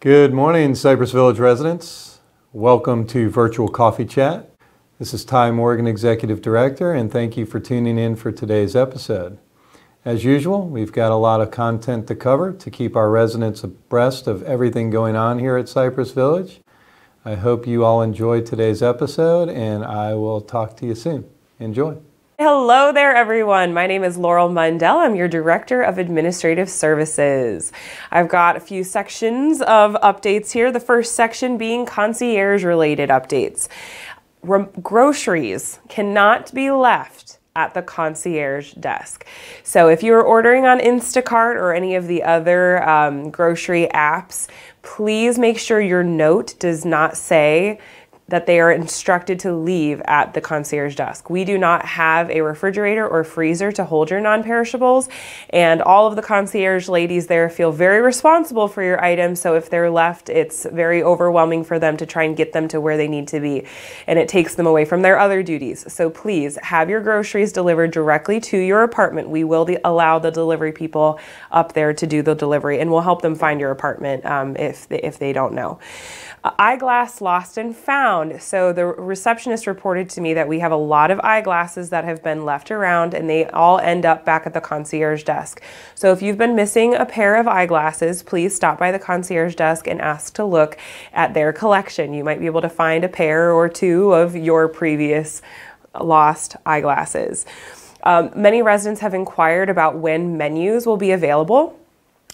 Good morning, Cypress Village residents. Welcome to Virtual Coffee Chat. This is Ty Morgan, Executive Director, and thank you for tuning in for today's episode. As usual, we've got a lot of content to cover to keep our residents abreast of everything going on here at Cypress Village. I hope you all enjoyed today's episode, and I will talk to you soon. Enjoy. Hello there, everyone. My name is Laurel Mundell. I'm your Director of Administrative Services. I've got a few sections of updates here. The first section being concierge-related updates. Groceries cannot be left at the concierge desk. So if you're ordering on Instacart or any of the other grocery apps, please make sure your note does not say that they are instructed to leave at the concierge desk. We do not have a refrigerator or freezer to hold your non-perishables, and all of the concierge ladies there feel very responsible for your items, so if they're left, it's very overwhelming for them to try and get them to where they need to be, and it takes them away from their other duties. So please have your groceries delivered directly to your apartment. We will allow the delivery people up there to do the delivery, and we'll help them find your apartment if they don't know. Eyeglass lost and found. So the receptionist reported to me that we have a lot of eyeglasses that have been left around, and they all end up back at the concierge desk. So if you've been missing a pair of eyeglasses, please stop by the concierge desk and ask to look at their collection. You might be able to find a pair or two of your previous lost eyeglasses. Many residents have inquired about when menus will be available.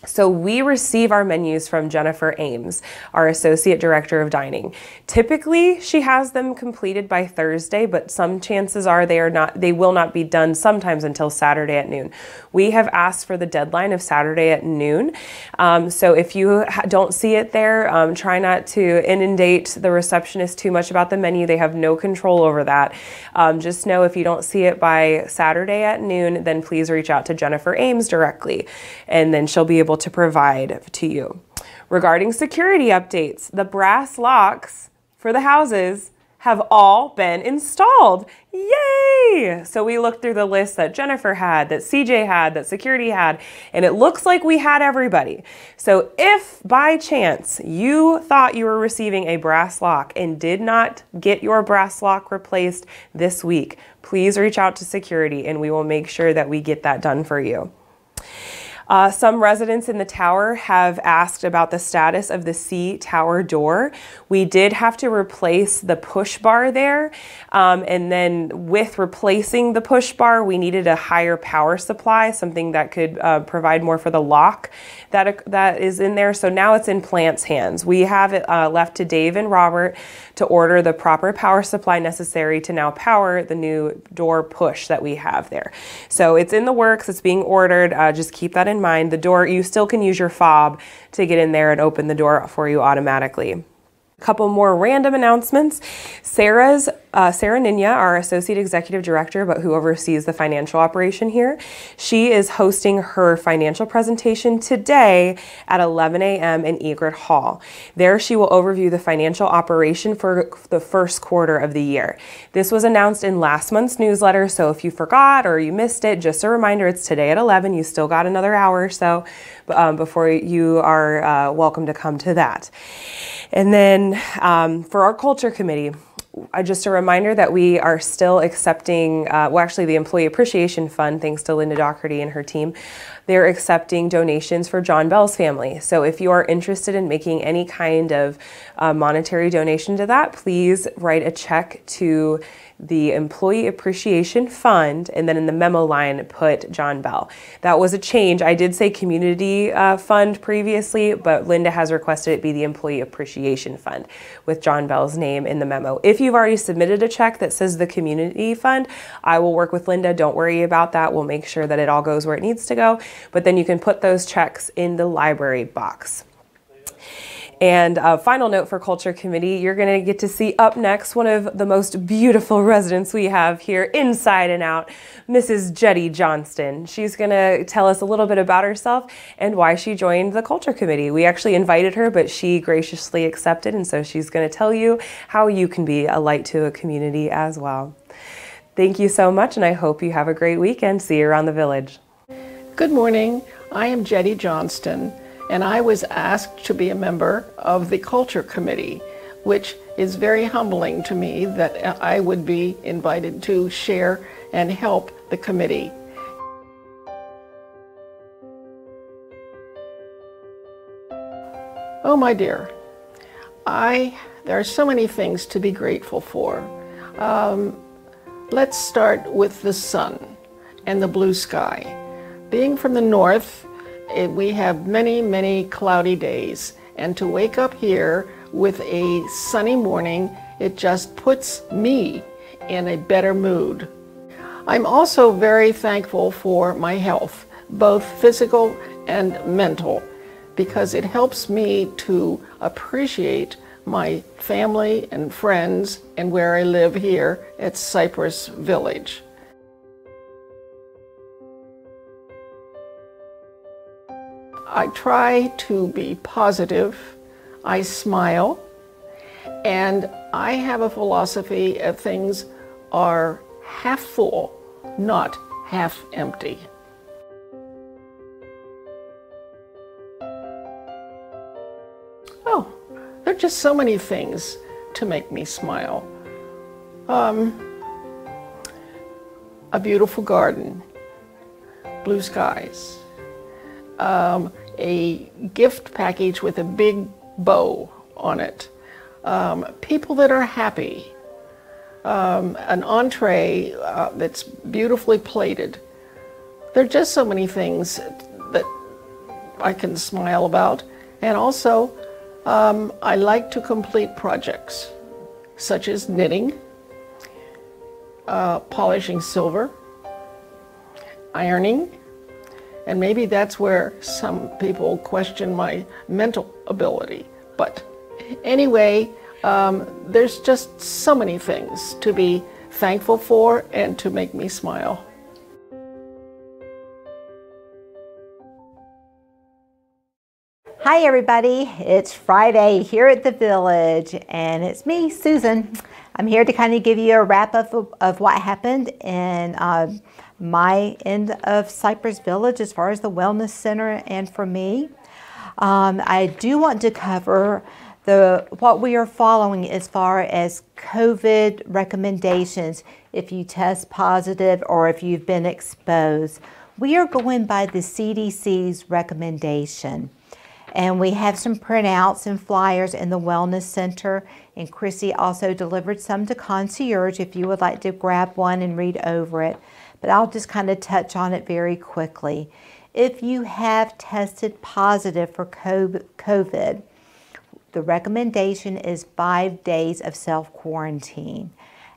So we receive our menus from Jennifer Ames, our Associate Director of Dining. Typically, she has them completed by Thursday, but some chances are they will not be done sometimes until Saturday at noon. We have asked for the deadline of Saturday at noon. So if you don't see it there, try not to inundate the receptionist too much about the menu. They have no control over that. Just know if you don't see it by Saturday at noon, then please reach out to Jennifer Ames directly, and then she'll be able to provide to you. Regarding security updates, the brass locks for the houses have all been installed. Yay! So we looked through the list that Jennifer had, that CJ had, that security had, and it looks like we had everybody. So if by chance you thought you were receiving a brass lock and did not get your brass lock replaced this week, please reach out to security and we will make sure that we get that done for you. Some residents in the tower have asked about the status of the C tower door. We did have to replace the push bar there, and then with replacing the push bar, we needed a higher power supply, something that could provide more for the lock that is in there. So now it's in Plant's hands. We have it left to Dave and Robert to order the proper power supply necessary to now power the new door push that we have there. So it's in the works, it's being ordered, just keep that in mind. The door, you still can use your fob to get in there and open the door for you automatically. A couple more random announcements. Sarah Ninya, our Associate Executive Director, but who oversees the financial operation here, she is hosting her financial presentation today at 11 a.m. in Egret Hall. There she will overview the financial operation for the first quarter of the year. This was announced in last month's newsletter, so if you forgot or you missed it, just a reminder, it's today at 11. You still got another hour or so before you are welcome to come to that. And then for our culture committee, just a reminder that we are still accepting, actually the Employee Appreciation Fund, thanks to Linda Doherty and her team, they're accepting donations for John Bell's family. So if you are interested in making any kind of monetary donation to that, please write a check to the Employee Appreciation Fund, and then in the memo line put John Bell. That was a change. I did say Community Fund previously, but Linda has requested it be the Employee Appreciation Fund with John Bell's name in the memo. If you've already submitted a check that says the Community Fund, I will work with Linda. Don't worry about that. We'll make sure that it all goes where it needs to go, but then you can put those checks in the library box. And a final note for Culture Committee, you're going to get to see up next one of the most beautiful residents we have here, inside and out, Mrs. Jetty Johnston. She's going to tell us a little bit about herself and why she joined the Culture Committee. We actually invited her, but she graciously accepted, and so she's going to tell you how you can be a light to a community as well. Thank you so much, and I hope you have a great weekend. See you around the village. Good morning. I am Jetty Johnston, and I was asked to be a member of the Culture Committee, which is very humbling to me that I would be invited to share and help the committee. Oh my dear, there are so many things to be grateful for. Let's start with the sun and the blue sky. Being from the north, we have many, many cloudy days, and to wake up here with a sunny morning, it just puts me in a better mood. I'm also very thankful for my health, both physical and mental, because it helps me to appreciate my family and friends and where I live here at Cypress Village. I try to be positive, I smile, and I have a philosophy of things are half full, not half empty. Oh, there are just so many things to make me smile. A beautiful garden, blue skies, a gift package with a big bow on it, people that are happy, an entree that's beautifully plated. There are just so many things that I can smile about. And also, I like to complete projects such as knitting, polishing silver, ironing, and maybe that's where some people question my mental ability. But anyway, there's just so many things to be thankful for and to make me smile. Hi everybody, it's Friday here at the Village, and it's me, Susan. I'm here to kind of give you a wrap up of what happened in my end of Cypress Village as far as the Wellness Center and for me. I do want to cover what we are following as far as COVID recommendations if you test positive or if you've been exposed. We are going by the CDC's recommendation. And we have some printouts and flyers in the Wellness Center. And Chrissy also delivered some to Concierge if you would like to grab one and read over it. But I'll just kind of touch on it very quickly. If you have tested positive for COVID, the recommendation is 5 days of self-quarantine.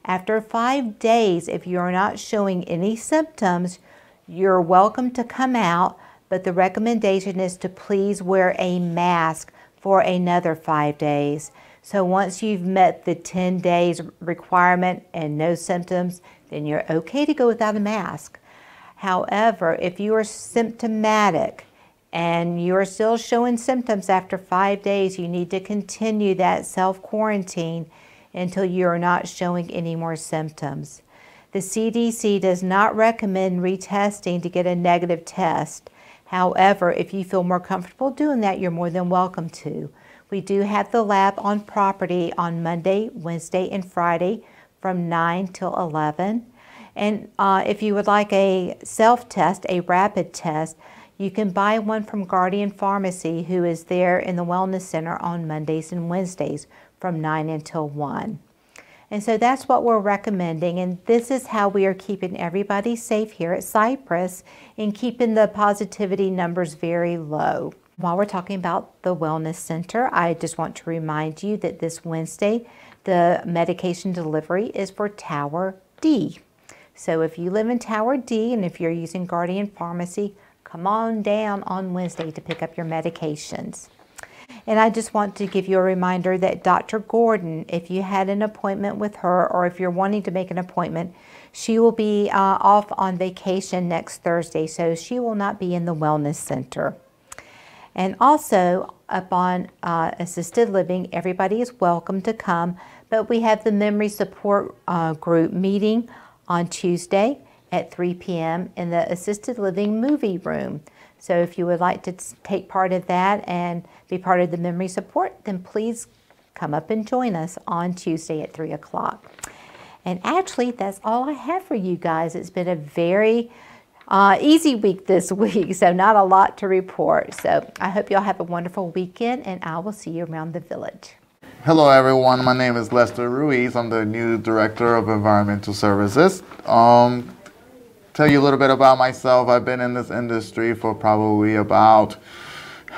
After 5 days, if you're not showing any symptoms, you're welcome to come out. But the recommendation is to please wear a mask for another 5 days. So once you've met the 10 days requirement and no symptoms, then you're okay to go without a mask. However, if you are symptomatic and you are still showing symptoms after 5 days, you need to continue that self-quarantine until you are not showing any more symptoms. The CDC does not recommend retesting to get a negative test. However, if you feel more comfortable doing that, you're more than welcome to. We do have the lab on property on Monday, Wednesday, and Friday from 9 till 11. And if you would like a self-test, a rapid test, you can buy one from Guardian Pharmacy, who is there in the Wellness Center on Mondays and Wednesdays from 9 until 1. And so that's what we're recommending, and this is how we are keeping everybody safe here at Cypress and keeping the positivity numbers very low. While we're talking about the Wellness Center, I just want to remind you that this Wednesday, the medication delivery is for Tower D. So if you live in Tower D and if you're using Guardian Pharmacy, come on down on Wednesday to pick up your medications. And I just want to give you a reminder that Dr. Gordon, if you had an appointment with her or if you're wanting to make an appointment, she will be off on vacation next Thursday, so she will not be in the Wellness Center. And also, up on assisted living, everybody is welcome to come, but we have the Memory Support Group meeting on Tuesday at 3 p.m. in the assisted living movie room. So if you would like to take part of that and be part of the memory support, then please come up and join us on Tuesday at 3 o'clock. And actually, that's all I have for you guys. It's been a very easy week this week, so not a lot to report. So I hope y'all have a wonderful weekend, and I will see you around the village. Hello everyone, my name is Lester Ruiz. I'm the new Director of Environmental Services. Tell you a little bit about myself. I've been in this industry for probably about,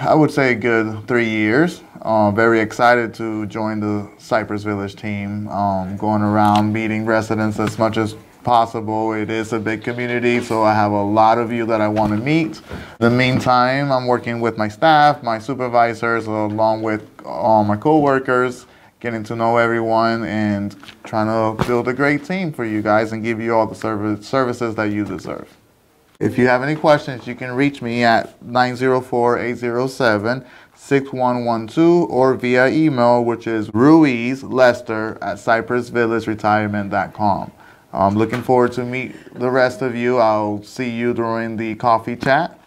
I would say, a good 3 years. Very excited to join the Cypress Village team, going around meeting residents as much as possible. It is a big community, so I have a lot of you that I want to meet. In the meantime, I'm working with my staff, my supervisors, along with all my co-workers, getting to know everyone and trying to build a great team for you guys and give you all the services that you deserve. If you have any questions, you can reach me at 904-807-6112 or via email, which is ruizlester@cypressvillageretirement.com. I'm looking forward to meet the rest of you. I'll see you during the coffee chat.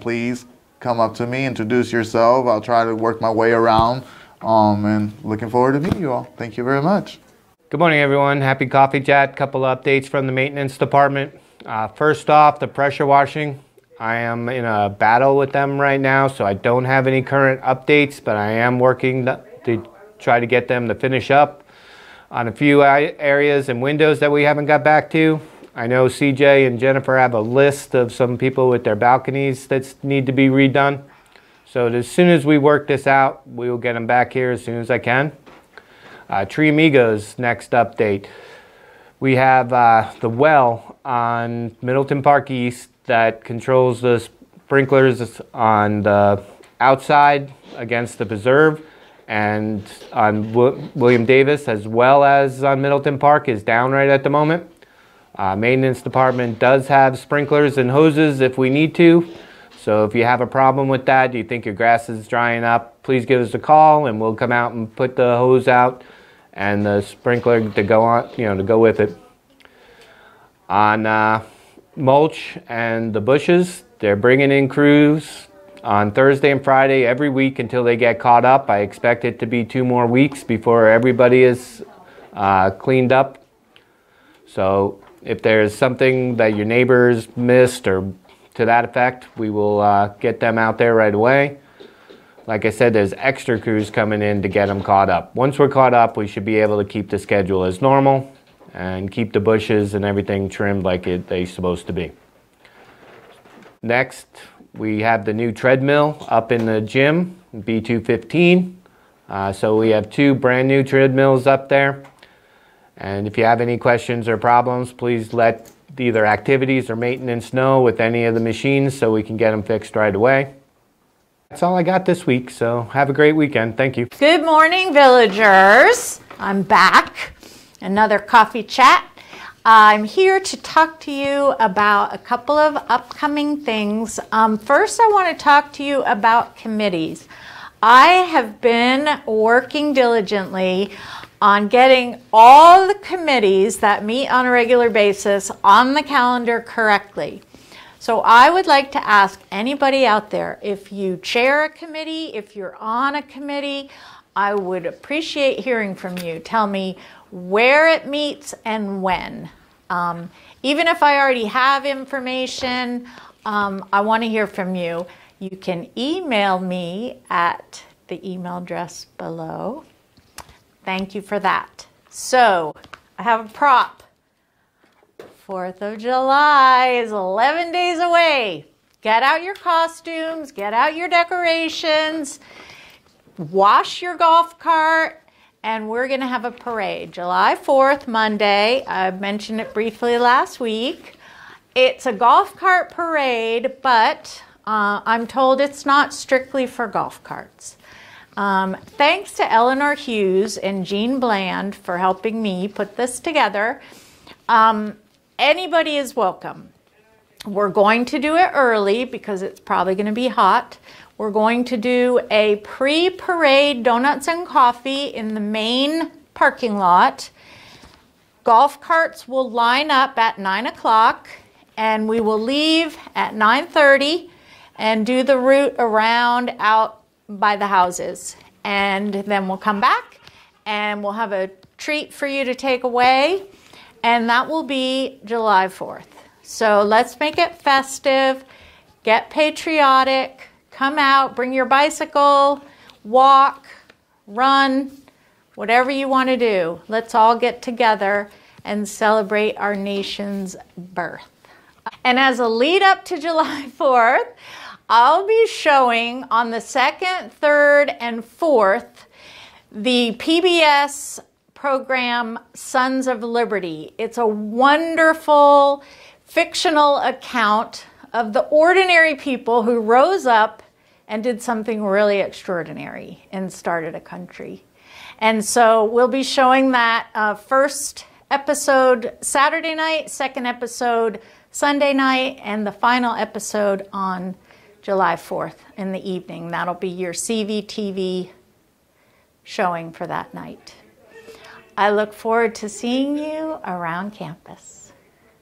Please come up to me, introduce yourself. I'll try to work my way around, and looking forward to meeting you all. Thank you very much. Good morning, everyone. Happy coffee chat. Couple updates from the maintenance department. First off, the pressure washing. I am in a battle with them right now, so I don't have any current updates, but I am working to try to get them to finish up on a few areas and windows that we haven't got back to. I know CJ and Jennifer have a list of some people with their balconies that need to be redone. So as soon as we work this out, we will get them back here as soon as I can. Tree Amigos, next update. We have the well on Middleton Park East that controls the sprinklers on the outside against the preserve, and on William Davis as well as on Middleton Park is down right at the moment. Maintenance department does have sprinklers and hoses if we need to. So if you have a problem with that, you think your grass is drying up, please give us a call and we'll come out and put the hose out and the sprinkler to go on, to go with it. On mulch and the bushes, they're bringing in crews on Thursday and Friday every week until they get caught up. I expect it to be 2 more weeks before everybody is cleaned up. So if there's something that your neighbors missed or to that effect, we will get them out there right away. Like I said, there's extra crews coming in to get them caught up. Once we're caught up, we should be able to keep the schedule as normal and keep the bushes and everything trimmed like they're supposed to be. Next, we have the new treadmill up in the gym, B215. So we have 2 brand new treadmills up there. And if you have any questions or problems, please let either activities or maintenance know with any of the machines so we can get them fixed right away. That's all I got this week, so have a great weekend. Thank you. Good morning, villagers. I'm back. Another coffee chat. I'm here to talk to you about a couple of upcoming things. First, I want to talk to you about committees. I have been working diligently on getting all the committees that meet on a regular basis on the calendar correctly. So I would like to ask anybody out there, if you chair a committee, if you're on a committee, I would appreciate hearing from you. Tell me where it meets and when. Even if I already have information, I want to hear from you. You can email me at the email address below. Thank you for that. So I have a prop. 4th of July is 11 days away. Get out your costumes, get out your decorations, wash your golf cart, and we're going to have a parade. July 4th, Monday. I mentioned it briefly last week. It's a golf cart parade, but I'm told it's not strictly for golf carts. Thanks to Eleanor Hughes and Jean Bland for helping me put this together. Anybody is welcome. We're going to do it early because it's probably going to be hot. We're going to do a pre-parade donuts and coffee in the main parking lot. Golf carts will line up at 9 o'clock and we will leave at 9:30 and do the route around out by the houses. And then we'll come back and we'll have a treat for you to take away. And that will be July 4th. So let's make it festive, get patriotic, come out, bring your bicycle, walk, run, whatever you want to do. Let's all get together and celebrate our nation's birth. And as a lead up to July 4th, I'll be showing on the 2nd, 3rd, and 4th the PBS program Sons of Liberty. It's a wonderful fictional account of the ordinary people who rose up and did something really extraordinary and started a country. And so we'll be showing that first episode Saturday night, second episode Sunday night, and the final episode on July 4th in the evening. That'll be your CVTV showing for that night. I look forward to seeing you around campus.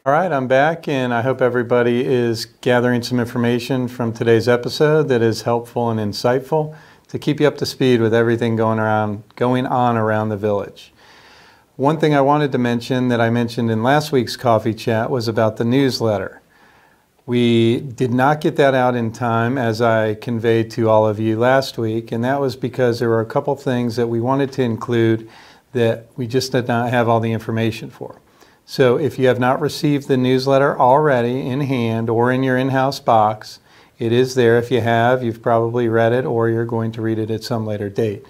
All right, I'm back, and I hope everybody is gathering some information from today's episode that is helpful and insightful to keep you up to speed with everything going on around the village. One thing I wanted to mention that I mentioned in last week's coffee chat was about the newsletter. We did not get that out in time, as I conveyed to all of you last week, and that was because there were a couple things that we wanted to include that we just did not have all the information for. So if you have not received the newsletter already in hand or in your in-house box, it is there. If you have, you've probably read it or you're going to read it at some later date.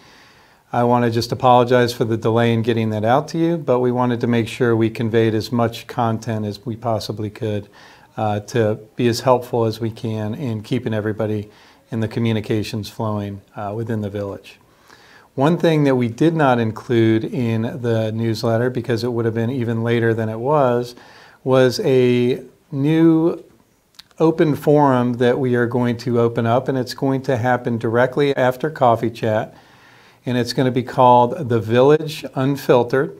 I want to just apologize for the delay in getting that out to you, but we wanted to make sure we conveyed as much content as we possibly could to be as helpful as we can in keeping everybody in the communications flowing within the village. One thing that we did not include in the newsletter, because it would have been even later than it was a new open forum that we are going to open up, and it's going to happen directly after Coffee Chat, and it's going to be called The Village Unfiltered.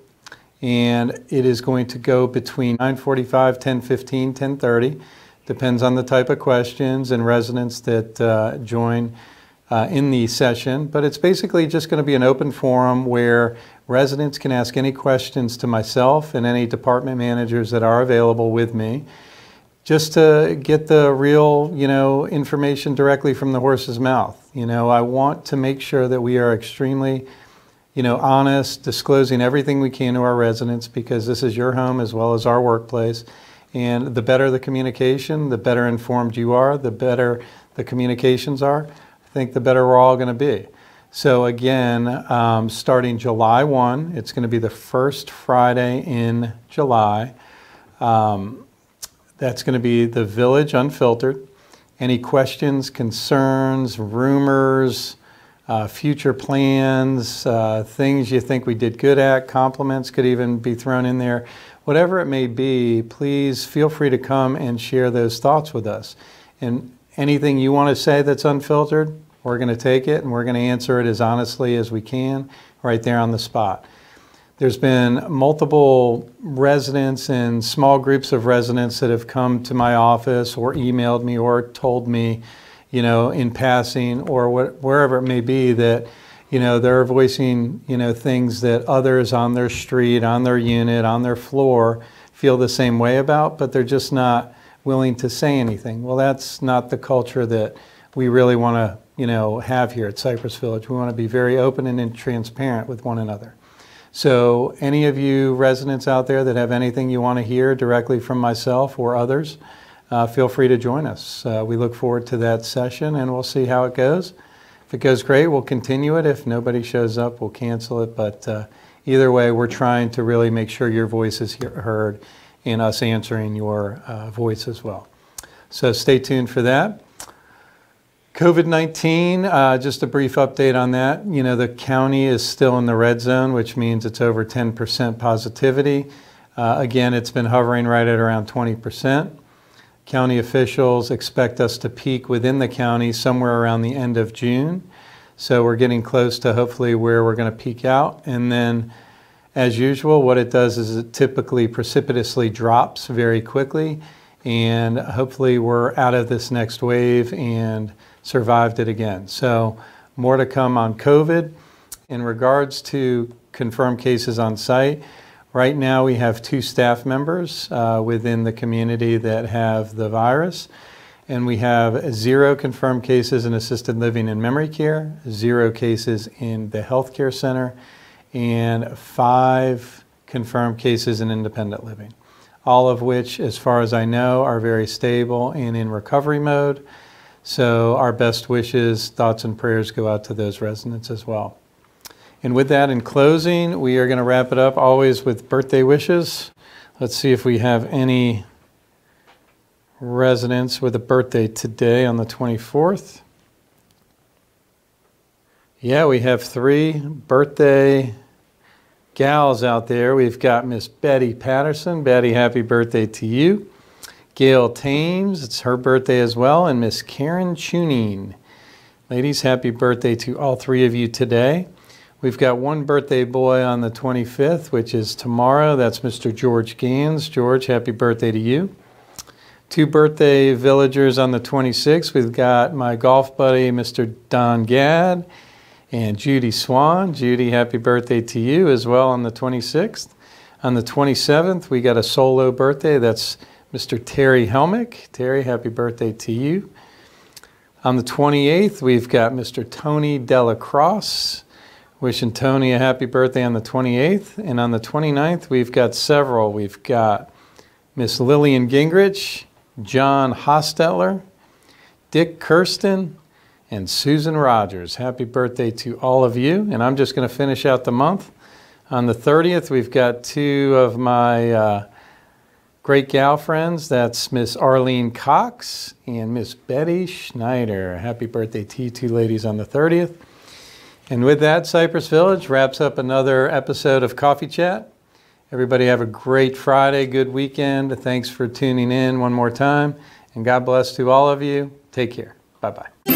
And it is going to go between 9:45, 10:15, 10:30. Depends on the type of questions and residents that join in the session. But it's basically just going to be an open forum where residents can ask any questions to myself and any department managers that are available with me, just to get the real, information directly from the horse's mouth. I want to make sure that we are extremely honest, disclosing everything we can to our residents, because this is your home as well as our workplace. And the better the communication, the better informed you are, the better the communications are, I think the better we're all going to be. So again, starting July 1, it's going to be the first Friday in July. That's going to be the Village Unfiltered. Any questions, concerns, rumors, future plans, things you think we did good at, compliments could even be thrown in there. Whatever it may be, please feel free to come and share those thoughts with us. And anything you want to say that's unfiltered, we're going to take it and we're going to answer it as honestly as we can right there on the spot. There's been multiple residents and small groups of residents that have come to my office or emailed me or told me, in passing or wherever it may be, that, they're voicing, things that others on their street, on their unit, on their floor feel the same way about, but they're just not willing to say anything. Well, that's not the culture that we really want to, have here at Cypress Village. We want to be very open and transparent with one another. So any of you residents out there that have anything you want to hear directly from myself or others, feel free to join us. We look forward to that session, and we'll see how it goes. If it goes great, we'll continue it. If nobody shows up, we'll cancel it. But either way, we're trying to really make sure your voice is heard and us answering your voice as well. So stay tuned for that. COVID-19, just a brief update on that. The county is still in the red zone, which means it's over 10% positivity. Again, it's been hovering right at around 20%. County officials expect us to peak within the county somewhere around the end of June. So we're getting close to hopefully where we're going to peak out. And then, as usual, what it does is it typically precipitously drops very quickly. and hopefully we're out of this next wave and survived it again. So more to come on COVID. In regards to confirmed cases on site, right now we have 2 staff members within the community that have the virus, and we have 0 confirmed cases in assisted living and memory care, 0 cases in the healthcare center, and 5 confirmed cases in independent living. All of which, as far as I know, are very stable and in recovery mode. So our best wishes, thoughts, and prayers go out to those residents as well. And with that, in closing, we are going to wrap it up always with birthday wishes. Let's see if we have any residents with a birthday today on the 24th. Yeah, we have 3 birthday gals out there. We've got Miss Betty Patterson. Betty, happy birthday to you. Gail Thames, it's her birthday as well. And Miss Karen Chunin. Ladies, happy birthday to all 3 of you today. We've got 1 birthday boy on the 25th, which is tomorrow. That's Mr. George Gans. George, happy birthday to you. 2 birthday villagers on the 26th. We've got my golf buddy, Mr. Don Gadd, and Judy Swan. Judy, happy birthday to you as well on the 26th. On the 27th, we got a solo birthday. That's Mr. Terry Helmick. Terry, happy birthday to you. On the 28th, we've got Mr. Tony Delacrosse. Wishing Tony a happy birthday on the 28th. And on the 29th, we've got several. We've got Miss Lillian Gingrich, John Hostetler, Dick Kirsten, and Susan Rogers. Happy birthday to all of you. And I'm just going to finish out the month. On the 30th, we've got 2 of my great gal friends. That's Miss Arlene Cox and Miss Betty Schneider. Happy birthday to you 2 ladies on the 30th. And with that, Cypress Village wraps up another episode of Coffee Chat. Everybody have a great Friday, good weekend. Thanks for tuning in one more time. And God bless to all of you. Take care. Bye-bye.